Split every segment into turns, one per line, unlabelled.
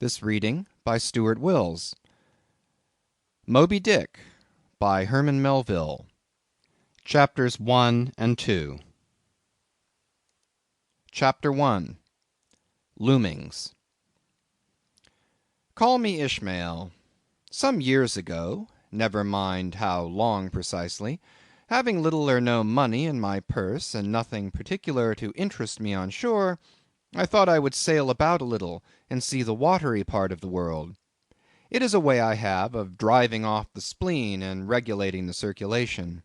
This reading by Stuart Wills. Moby Dick by Herman Melville. Chapters 1 and 2. Chapter 1. Loomings. Call me Ishmael. Some years ago, never mind how long precisely, having little or no money in my purse and nothing particular to interest me on shore, I thought I would sail about a little and see the watery part of the world. It is a way I have of driving off the spleen and regulating the circulation.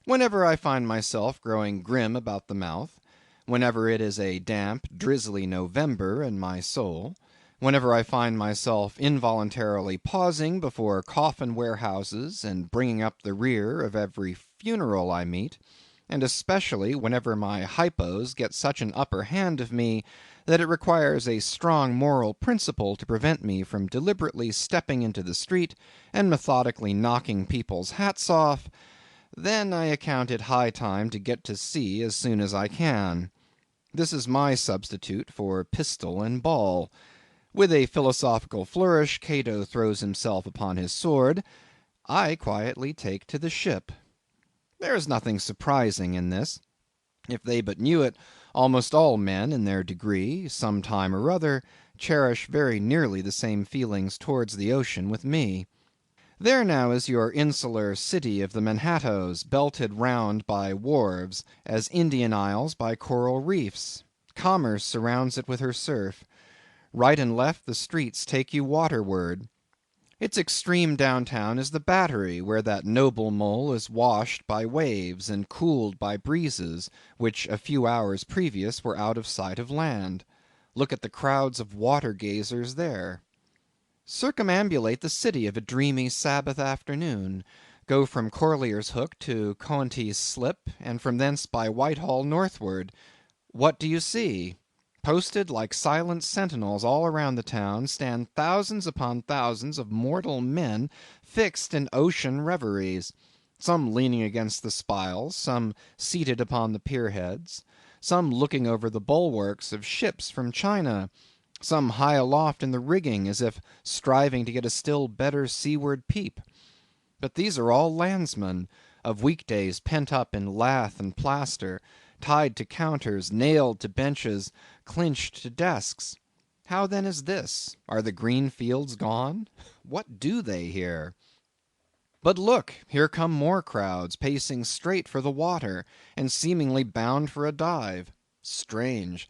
Whenever I find myself growing grim about the mouth, whenever it is a damp, drizzly November in my soul, whenever I find myself involuntarily pausing before coffin warehouses and bringing up the rear of every funeral I meet, and especially whenever my hypos get such an upper hand of me that it requires a strong moral principle to prevent me from deliberately stepping into the street and methodically knocking people's hats off, then I account it high time to get to sea as soon as I can. This is my substitute for pistol and ball. With a philosophical flourish, Cato throws himself upon his sword. I quietly take to the ship. There is nothing surprising in this. If they but knew it, almost all men in their degree, some time or other, cherish very nearly the same feelings towards the ocean with me. There now is your insular city of the Manhattoes, belted round by wharves, as Indian Isles by coral reefs. Commerce surrounds it with her surf. Right and left the streets take you waterward. Its extreme downtown is the Battery, where that noble mole is washed by waves and cooled by breezes, which a few hours previous were out of sight of land. Look at the crowds of water gazers there. Circumambulate the city of a dreamy Sabbath afternoon. Go from Corlier's Hook to Coenties Slip, and from thence by Whitehall northward. What do you see? Posted like silent sentinels all around the town stand thousands upon thousands of mortal men fixed in ocean reveries, some leaning against the spiles, some seated upon the pierheads, some looking over the bulwarks of ships from China, some high aloft in the rigging as if striving to get a still better seaward peep. But these are all landsmen, of weekdays pent up in lath and plaster, tied to counters, nailed to benches, clinched to desks. How then is this? Are the green fields gone? What do they here? But look, here come more crowds, pacing straight for the water, and seemingly bound for a dive. Strange!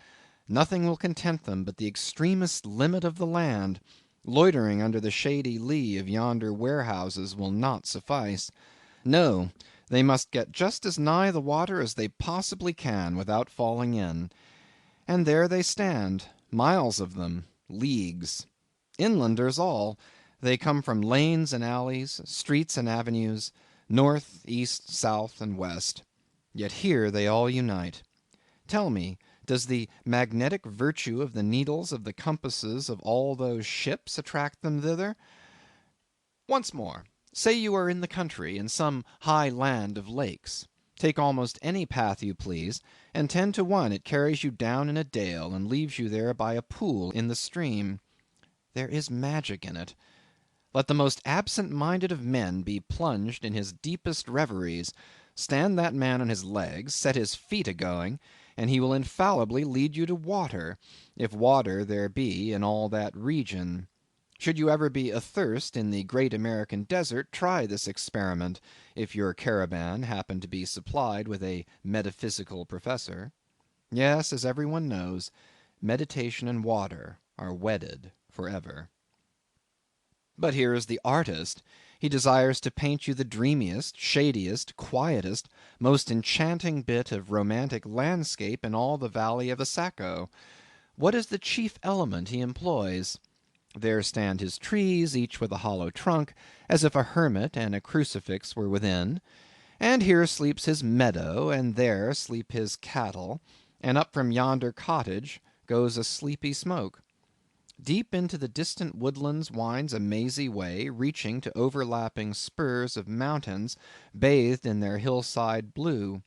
Nothing will content them but the extremest limit of the land. Loitering under the shady lee of yonder warehouses will not suffice. No, they must get just as nigh the water as they possibly can without falling in. And there they stand, miles of them, leagues. Inlanders all. They come from lanes and alleys, streets and avenues, north, east, south, and west. Yet here they all unite. Tell me, does the magnetic virtue of the needles of the compasses of all those ships attract them thither? Once more. Say you are in the country, in some high land of lakes. Take almost any path you please, and 10 to 1 it carries you down in a dale, and leaves you there by a pool in the stream. There is magic in it. Let the most absent-minded of men be plunged in his deepest reveries, stand that man on his legs, set his feet a-going, and he will infallibly lead you to water, if water there be in all that region. Should you ever be athirst in the great American desert, try this experiment, if your caravan happen to be supplied with a metaphysical professor. Yes, as every one knows, meditation and water are wedded forever. But here is the artist. He desires to paint you the dreamiest, shadiest, quietest, most enchanting bit of romantic landscape in all the valley of the Saco. What is the chief element he employs? There stand his trees, each with a hollow trunk, as if a hermit and a crucifix were within. And here sleeps his meadow, and there sleep his cattle, and up from yonder cottage goes a sleepy smoke. Deep into the distant woodlands winds a mazy way, reaching to overlapping spurs of mountains bathed in their hillside blue.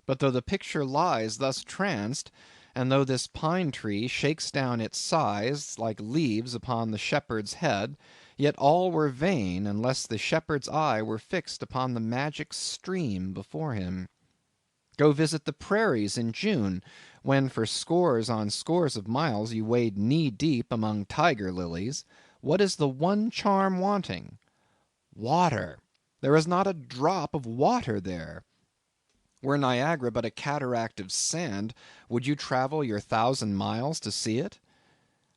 But though the picture lies thus tranced, and though this pine tree shakes down its sighs like leaves upon the shepherd's head, yet all were vain, unless the shepherd's eye were fixed upon the magic stream before him. Go visit the prairies in June, when for scores on scores of miles you wade knee deep among tiger lilies. What is the one charm wanting? Water. There is not a drop of water there. Were Niagara but a cataract of sand, would you travel your 1,000 miles to see it?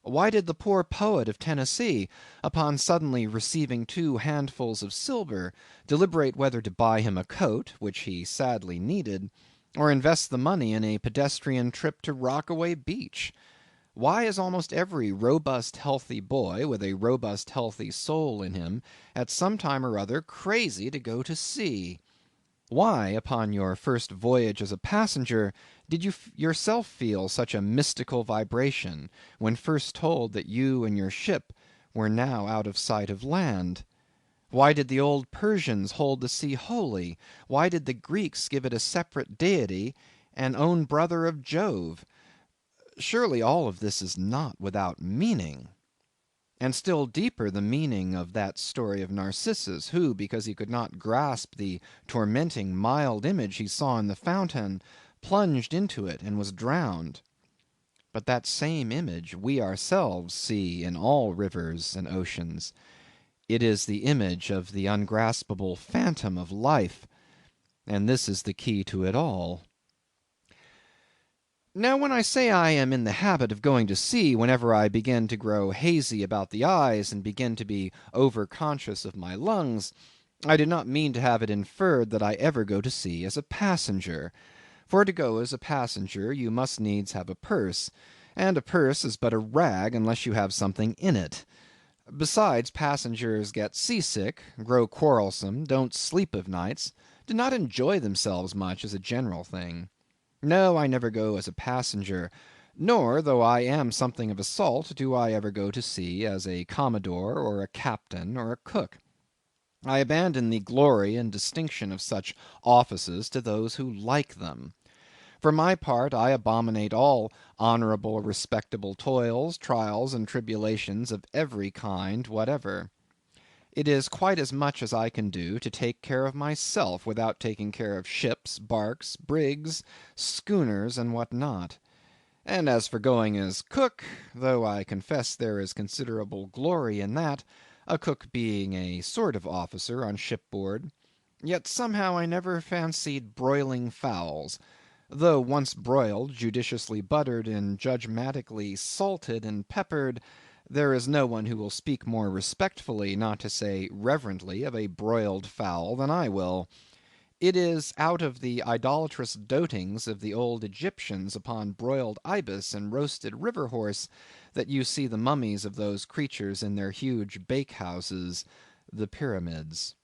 Why did the poor poet of Tennessee, upon suddenly receiving 2 handfuls of silver, deliberate whether to buy him a coat, which he sadly needed, or invest the money in a pedestrian trip to Rockaway Beach? Why is almost every robust healthy boy, with a robust healthy soul in him, at some time or other crazy to go to sea? Why, upon your first voyage as a passenger, did you yourself feel such a mystical vibration, when first told that you and your ship were now out of sight of land? Why did the old Persians hold the sea holy? Why did the Greeks give it a separate deity, and own brother of Jove? Surely all of this is not without meaning. And still deeper the meaning of that story of Narcissus, who, because he could not grasp the tormenting mild image he saw in the fountain, plunged into it and was drowned. But that same image we ourselves see in all rivers and oceans. It is the image of the ungraspable phantom of life, and this is the key to it all. Now when I say I am in the habit of going to sea whenever I begin to grow hazy about the eyes and begin to be over-conscious of my lungs, I do not mean to have it inferred that I ever go to sea as a passenger. For to go as a passenger you must needs have a purse, and a purse is but a rag unless you have something in it. Besides, passengers get seasick, grow quarrelsome, don't sleep of nights, do not enjoy themselves much as a general thing. No, I never go as a passenger, nor, though I am something of a salt, do I ever go to sea as a commodore or a captain or a cook. I abandon the glory and distinction of such offices to those who like them. For my part, I abominate all honorable, respectable toils, trials, and tribulations of every kind whatever. It is quite as much as I can do to take care of myself without taking care of ships, barks, brigs, schooners, and what not. And as for going as cook, though I confess there is considerable glory in that, a cook being a sort of officer on shipboard, yet somehow I never fancied broiling fowls, though once broiled, judiciously buttered, and judgmatically salted and peppered, there is no one who will speak more respectfully, not to say reverently, of a broiled fowl than I will. It is out of the idolatrous dotings of the old Egyptians upon broiled ibis and roasted river horse, that you see the mummies of those creatures in their huge bake-houses, the pyramids.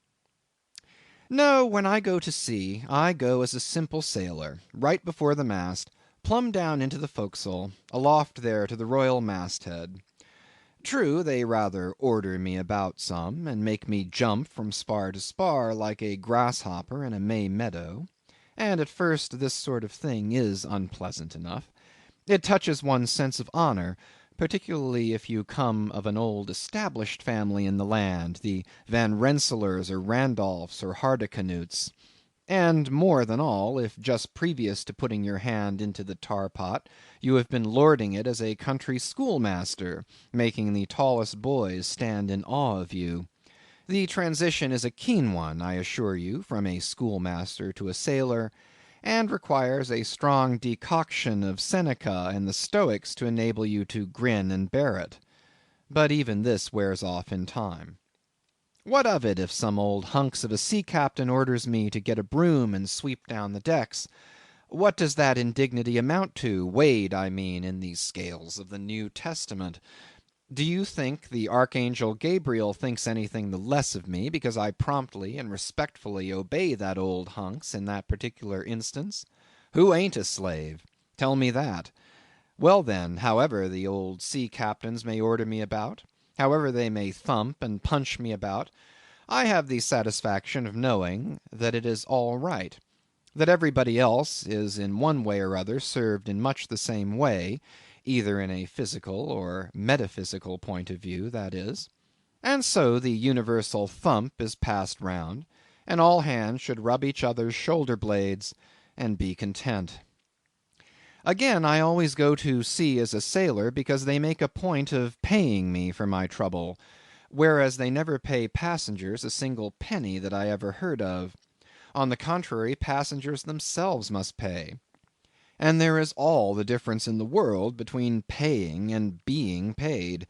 No, when I go to sea, I go as a simple sailor, right before the mast, plumb down into the forecastle, aloft there to the royal masthead. True, they rather order me about some, and make me jump from spar to spar like a grasshopper in a May meadow; and at first this sort of thing is unpleasant enough. It touches one's sense of honour, particularly if you come of an old established family in the land, the Van Rensselaers or Randolphs or Hardicanutes. And more than all, if just previous to putting your hand into the tar pot you have been lording it as a country schoolmaster, making the tallest boys stand in awe of you. The transition is a keen one, I assure you, from a schoolmaster to a sailor, and requires a strong decoction of Seneca and the Stoics to enable you to grin and bear it. But even this wears off in time. What of it if some old hunks of a sea captain orders me to get a broom and sweep down the decks? What does that indignity amount to, weighed, I mean, in the scales of the New Testament? Do you think the Archangel Gabriel thinks anything the less of me because I promptly and respectfully obey that old hunks in that particular instance? Who ain't a slave? Tell me that. Well then, however the old sea captains may order me about, however they may thump and punch me about, I have the satisfaction of knowing that it is all right. that everybody else is in one way or other served in much the same way, either in a physical or metaphysical point of view, that is. And so the universal thump is passed round, and all hands should rub each other's shoulder blades and be content. Again, I always go to sea as a sailor because they make a point of paying me for my trouble, whereas they never pay passengers a single penny that I ever heard of. On the contrary, passengers themselves must pay. And there is all the difference in the world between paying and being paid.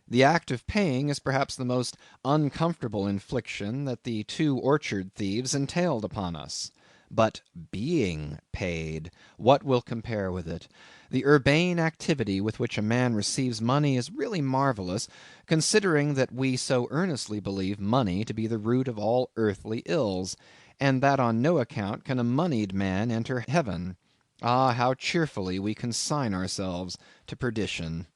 The act of paying is perhaps the most uncomfortable infliction that the two orchard thieves entailed upon us. But being paid, what will compare with it? The urbane activity with which a man receives money is really marvelous, considering that we so earnestly believe money to be the root of all earthly ills, and that on no account can a moneyed man enter heaven. Ah, how cheerfully we consign ourselves to perdition.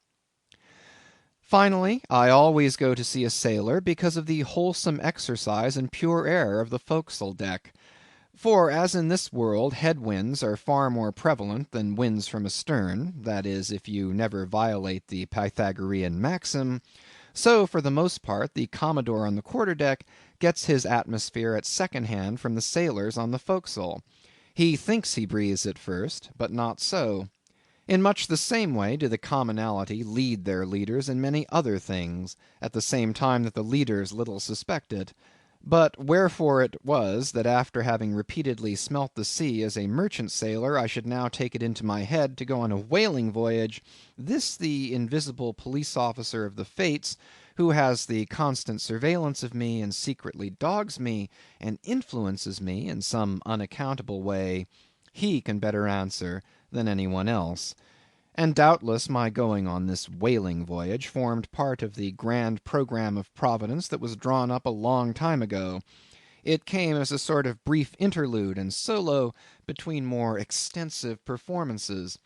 Finally, I always go to see a sailor because of the wholesome exercise and pure air of the forecastle deck. For as in this world head winds are far more prevalent than winds from astern, that is, if you never violate the Pythagorean maxim, so for the most part the Commodore on the quarter-deck gets his atmosphere at second hand from the sailors on the forecastle. He thinks he breathes it first, but not so. In much the same way do the commonalty lead their leaders in many other things, at the same time that the leaders little suspect it. But wherefore it was that after having repeatedly smelt the sea as a merchant sailor, I should now take it into my head to go on a whaling voyage, this the invisible police officer of the Fates, who has the constant surveillance of me, and secretly dogs me, and influences me in some unaccountable way, he can better answer than any one else. And doubtless my going on this whaling voyage formed part of the grand programme of Providence that was drawn up a long time ago. It came as a sort of brief interlude and solo between more extensive performances.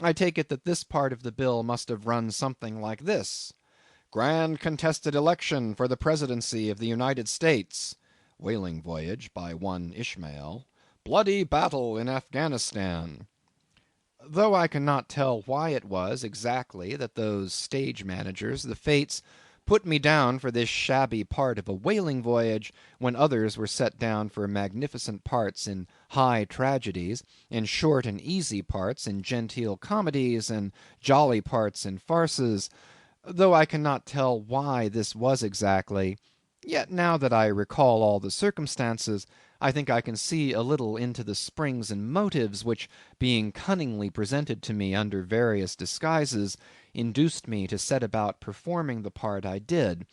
I take it that this part of the bill must have run something like this: Grand contested election for the presidency of the United States. Whaling voyage by one Ishmael. Bloody battle in Afghanistan. Though I cannot tell why it was exactly that those stage managers, the Fates, put me down for this shabby part of a whaling voyage, when others were set down for magnificent parts in high tragedies, and short and easy parts in genteel comedies, and jolly parts in farces, though I cannot tell why this was exactly, yet now that I recall all the circumstances, I think I can see a little into the springs and motives which, being cunningly presented to me under various disguises, induced me to set about performing the part I did,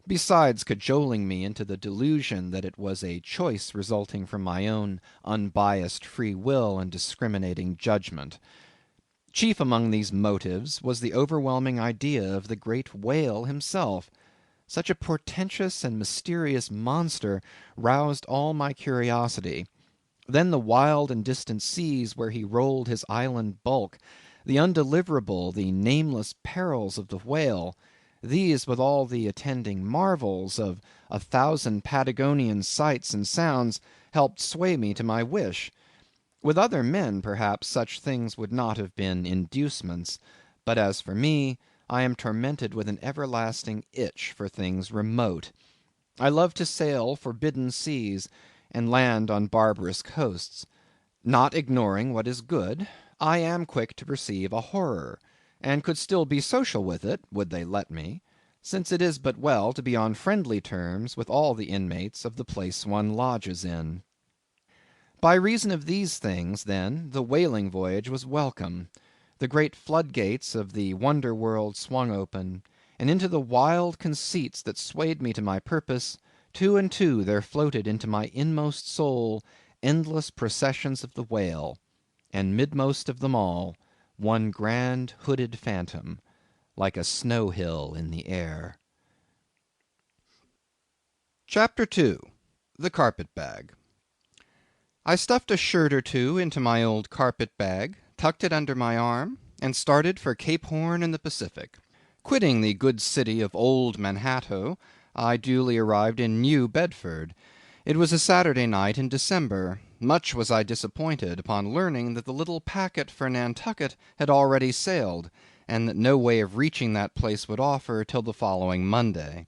besides cajoling me into the delusion that it was a choice resulting from my own unbiased free will and discriminating judgment. Chief among these motives was the overwhelming idea of the great whale himself. Such a portentous and mysterious monster roused all my curiosity. Then the wild and distant seas where he rolled his island bulk, the undeliverable, the nameless perils of the whale, these with all the attending marvels of 1,000 Patagonian sights and sounds, helped sway me to my wish. With other men, perhaps, such things would not have been inducements; but as for me, I am tormented with an everlasting itch for things remote. I love to sail forbidden seas, and land on barbarous coasts. Not ignoring what is good, I am quick to perceive a horror, and could still be social with it, would they let me, since it is but well to be on friendly terms with all the inmates of the place one lodges in. By reason of these things, then, the whaling voyage was welcome. The great floodgates of the wonder world swung open, and into the wild conceits that swayed me to my purpose, two and two there floated into my inmost soul endless processions of the whale, and midmost of them all, one grand hooded phantom, like a snow hill in the air. Chapter 2. The Carpet Bag. I stuffed a shirt or two into my old carpet bag, tucked it under my arm, and started for Cape Horn in the Pacific. Quitting the good city of Old Manhattan, I duly arrived in New Bedford. It was a Saturday night in December. much was I disappointed upon learning that the little packet for Nantucket had already sailed, and that no way of reaching that place would offer till the following Monday.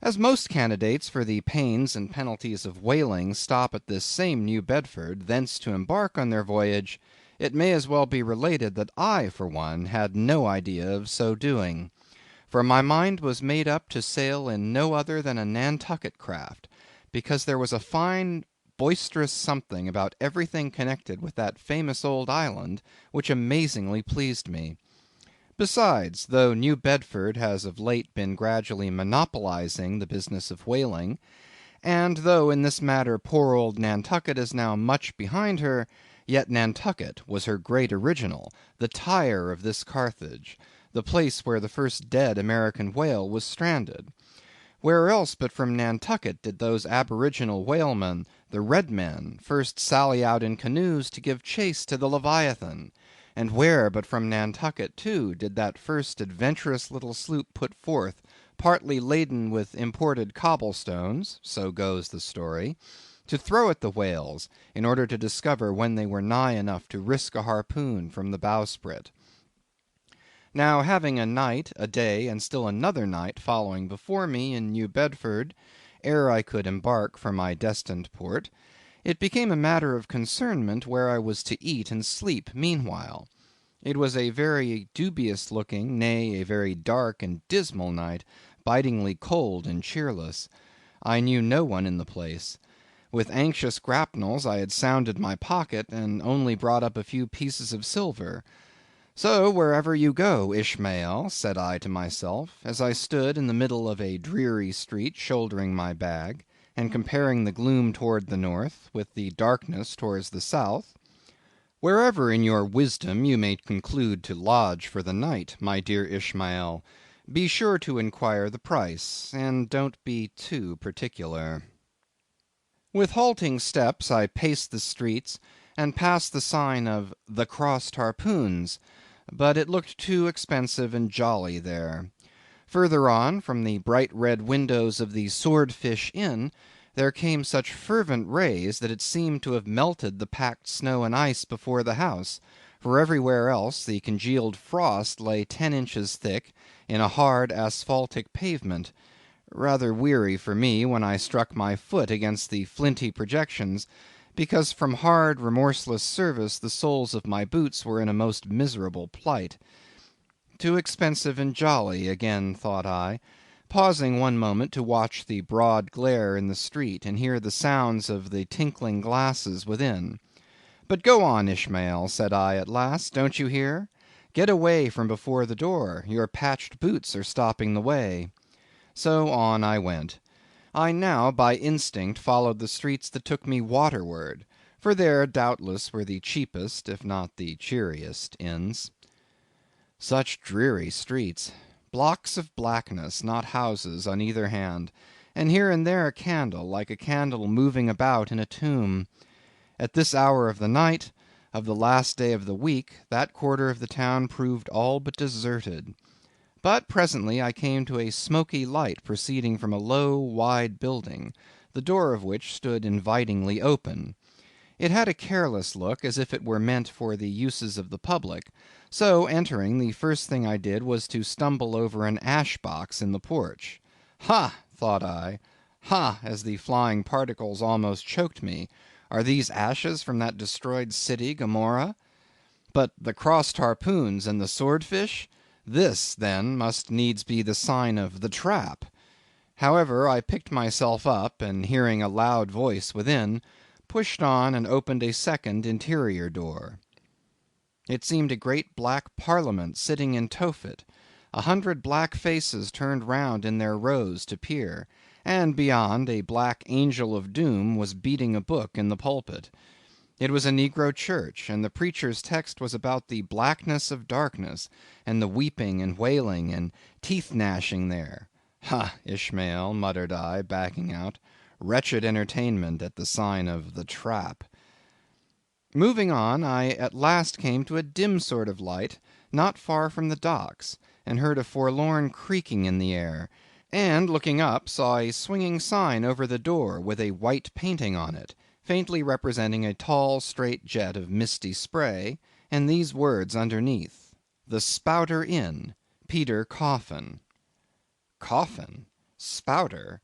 As most candidates for the pains and penalties of whaling stop at this same New Bedford, thence to embark on their voyage, it may as well be related that I, for one, had no idea of so doing. For my mind was made up to sail in no other than a Nantucket craft, because there was a fine boisterous something about everything connected with that famous old island which amazingly pleased me. Besides, though New Bedford has of late been gradually monopolizing the business of whaling, and though in this matter poor old Nantucket is now much behind her, yet Nantucket was her great original, the Tyre of this Carthage, the place where the first dead American whale was stranded. Where else but from Nantucket did those aboriginal whalemen, the red men, first sally out in canoes to give chase to the Leviathan? And where but from Nantucket, too, did that first adventurous little sloop put forth, partly laden with imported cobblestones, so goes the story, to throw at the whales, in order to discover when they were nigh enough to risk a harpoon from the bowsprit. Now, having a night, a day, and still another night following before me in New Bedford, ere I could embark for my destined port, it became a matter of concernment where I was to eat and sleep meanwhile. It was a very dubious looking, nay, a very dark and dismal night, bitingly cold and cheerless. I knew no one in the place. With anxious grapnels I had sounded my pocket, and only brought up a few pieces of silver. So wherever you go, Ishmael, said I to myself, as I stood in the middle of a dreary street shouldering my bag, and comparing the gloom toward the north with the darkness towards the south, wherever in your wisdom you may conclude to lodge for the night, my dear Ishmael, be sure to inquire the price, and don't be too particular. With halting steps I paced the streets, and passed the sign of the Crossed Harpoons, but it looked too expensive and jolly there. Further on, from the bright red windows of the Swordfish Inn, there came such fervent rays that it seemed to have melted the packed snow and ice before the house, for everywhere else the congealed frost lay 10 inches thick in a hard asphaltic pavement. Rather weary for me when I struck my foot against the flinty projections, because from hard remorseless service the soles of my boots were in a most miserable plight. Too expensive and jolly, again thought I, pausing one moment to watch the broad glare in the street, and hear the sounds of the tinkling glasses within. But go on, Ishmael, said I at last, don't you hear? Get away from before the door, your patched boots are stopping the way. So on I went. I now by instinct followed the streets that took me waterward, for there doubtless were the cheapest, if not the cheeriest, inns. Such dreary streets! Blocks of blackness, not houses, on either hand, and here and there a candle, like a candle moving about in a tomb. At this hour of the night, of the last day of the week, that quarter of the town proved all but deserted. But presently I came to a smoky light proceeding from a low, wide building, the door of which stood invitingly open. It had a careless look, as if it were meant for the uses of the public; so entering, the first thing I did was to stumble over an ash box in the porch. Ha! thought I, ha! as the flying particles almost choked me, are these ashes from that destroyed city, Gomorrah? But the Crossed Harpoons and the Swordfish? This, then, must needs be the sign of the Trap. However, I picked myself up, and hearing a loud voice within, pushed on and opened a second interior door. It seemed a great black parliament sitting in Tophet. 100 black faces turned round in their rows to peer, and beyond, a black angel of doom was beating a book in the pulpit. It was a negro church, and the preacher's text was about the blackness of darkness, and the weeping and wailing and teeth gnashing there. Ha, Ishmael, muttered I, backing out, wretched entertainment at the sign of the Trap. Moving on, I at last came to a dim sort of light, not far from the docks, and heard a forlorn creaking in the air, and looking up, saw a swinging sign over the door with a white painting on it, faintly representing a tall straight jet of misty spray, and these words underneath: "The Spouter Inn, Peter Coffin." Coffin? Spouter?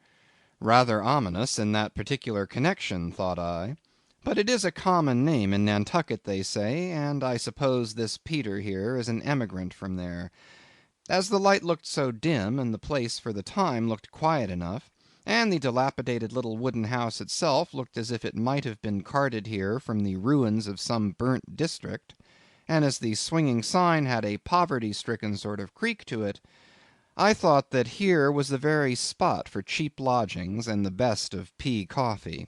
Rather ominous in that particular connection, thought I. But it is a common name in Nantucket, they say, and I suppose this Peter here is an emigrant from there. As the light looked so dim, and the place for the time looked quiet enough, and the dilapidated little wooden house itself looked as if it might have been carted here from the ruins of some burnt district, and as the swinging sign had a poverty-stricken sort of creak to it, I thought that here was the very spot for cheap lodgings and the best of pea coffee.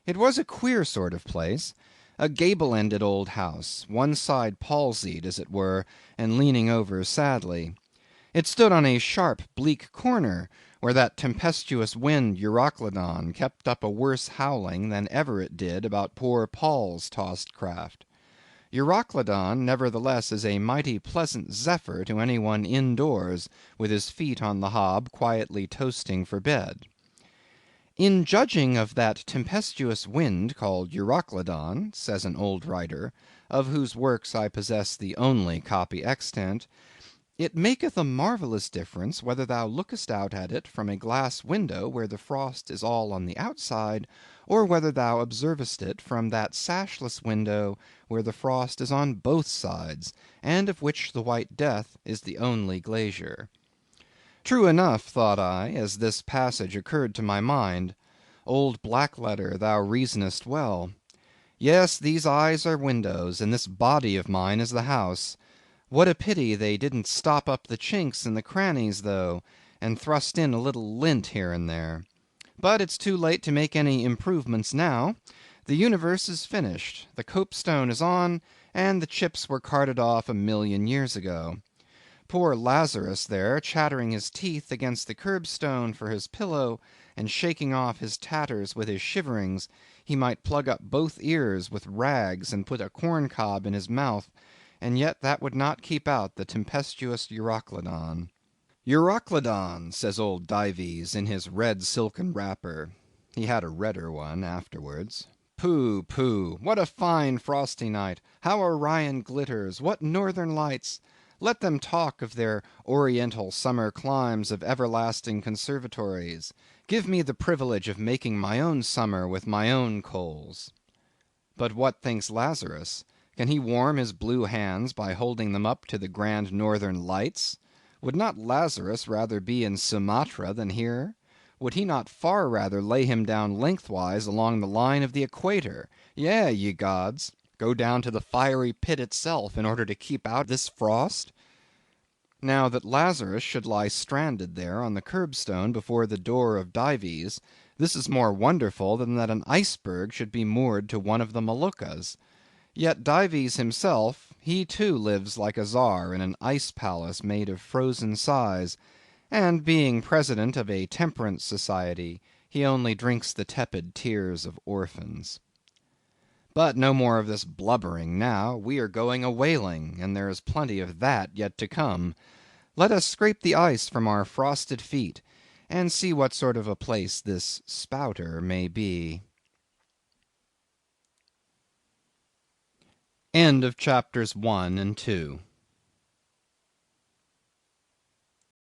It was a queer sort of place, a gable-ended old house, one side palsied, as it were, and leaning over sadly. It stood on a sharp, bleak corner, where that tempestuous wind Euroclydon kept up a worse howling than ever it did about poor Paul's tossed craft. Euroclydon, nevertheless, is a mighty pleasant zephyr to any one indoors, with his feet on the hob quietly toasting for bed. In judging of that tempestuous wind called Euroclydon, says an old writer, of whose works I possess the only copy extant, it maketh a marvellous difference whether thou lookest out at it from a glass window where the frost is all on the outside, or whether thou observest it from that sashless window where the frost is on both sides, and of which the white death is the only glazier. True enough, thought I, as this passage occurred to my mind. Old black letter, thou reasonest well. Yes, these eyes are windows, and this body of mine is the house. What a pity they didn't stop up the chinks and the crannies, though, and thrust in a little lint here and there. But it's too late to make any improvements now. The universe is finished, the copestone is on, and the chips were carted off 1,000,000 years ago. Poor Lazarus there, chattering his teeth against the curbstone for his pillow, and shaking off his tatters with his shiverings, he might plug up both ears with rags and put a corn-cob in his mouth, and yet that would not keep out the tempestuous Euroclydon. Euroclydon, says old Dives in his red silken wrapper. He had a redder one afterwards. Pooh, pooh! What a fine frosty night! How Orion glitters! What northern lights! Let them talk of their oriental summer climes of everlasting conservatories. Give me the privilege of making my own summer with my own coals. But what thinks Lazarus? Can he warm his blue hands by holding them up to the grand northern lights? Would not Lazarus rather be in Sumatra than here? Would he not far rather lay him down lengthwise along the line of the equator? Yea, ye gods! Go down to the fiery pit itself in order to keep out this frost? Now that Lazarus should lie stranded there on the curbstone before the door of Dives, this is more wonderful than that an iceberg should be moored to one of the Moluccas. Yet Dives himself, he too lives like a czar in an ice palace made of frozen sighs, and being president of a temperance society, he only drinks the tepid tears of orphans. But no more of this blubbering now. We are going a whaling, and there is plenty of that yet to come. Let us scrape the ice from our frosted feet, and see what sort of a place this Spouter may be. End of chapters 1 and 2.